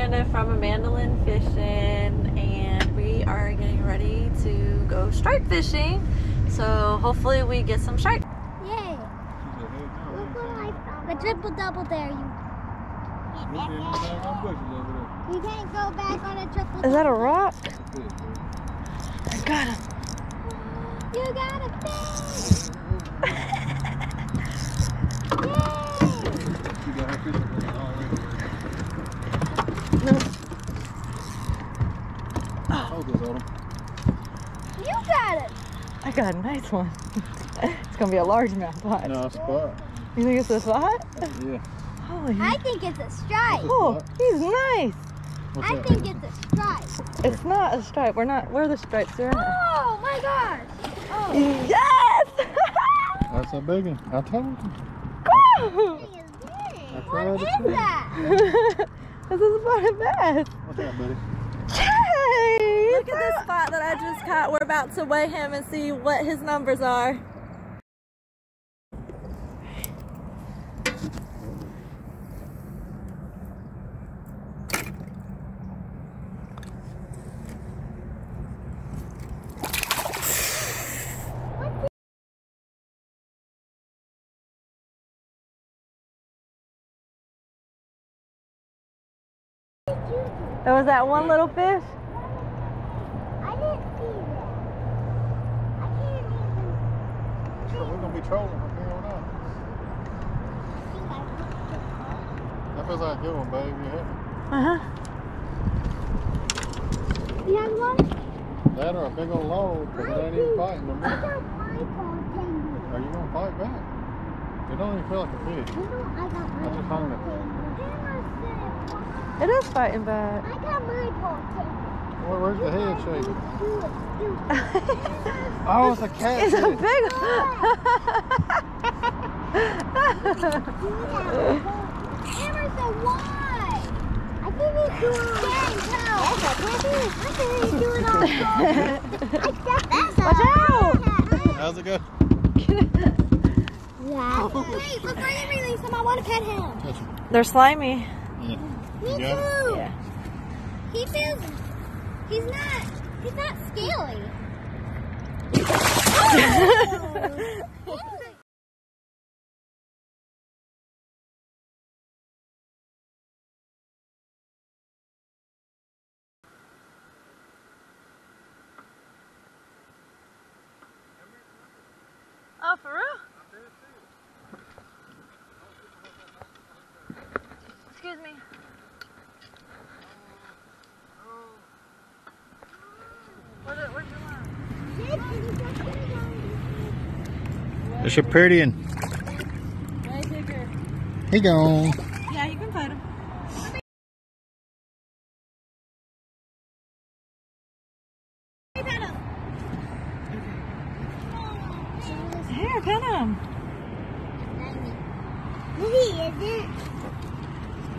Amanda from Amandalyn Fishing, and we are getting ready to go stripe fishing. So hopefully we get some stripe. Yay! Look what I found. The triple double there. You can't go back on a triple. Is that a rock? I got him. You got a fish! No. Oh. You got it! I got a nice one. It's gonna be a largemouth. Watch. No, spot. You think it's a spot? Yeah. Holy. I think it's a stripe. Oh, he's nice. What's I that? think it's a stripe. It's not a stripe. Where the stripes are at. Oh my gosh! Oh. Yes! That's a big one. I told you. What is that? This is spotted bass. What's that, buddy? Hey! Look at this spot that I just caught. We're about to weigh him and see what his numbers are. There was that one little fish. I didn't see that. I can't even. Sure, we're gonna be trolling from here on out. That feels like a good one, babe. You have it. You have one? That or a big old log, but it ain't even fighting no I more. got my ball Are you gonna fight back? It don't even feel like a fish. I got my I just hung it. It is fighting back. I got my ball Where's the head shaking? Oh, it's a cat. It's a big Emerson, why? I think he's doing all I think he's doing all Watch out! How's it go? Wait, before you release him, I want to pet him. Touch him. They're slimy. Yeah. Me You too. got it? Yeah. He feels, he's not scaly. Oh, for real? Excuse me. Where's your line? It's a pretty one. Way bigger. He gone. Yeah, you can pet him. Here, pet him. No, he isn't.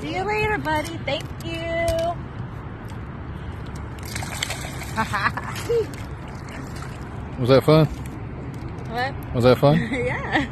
See you later, buddy. Thank you. Was that fun? What? Was that fun? Yeah.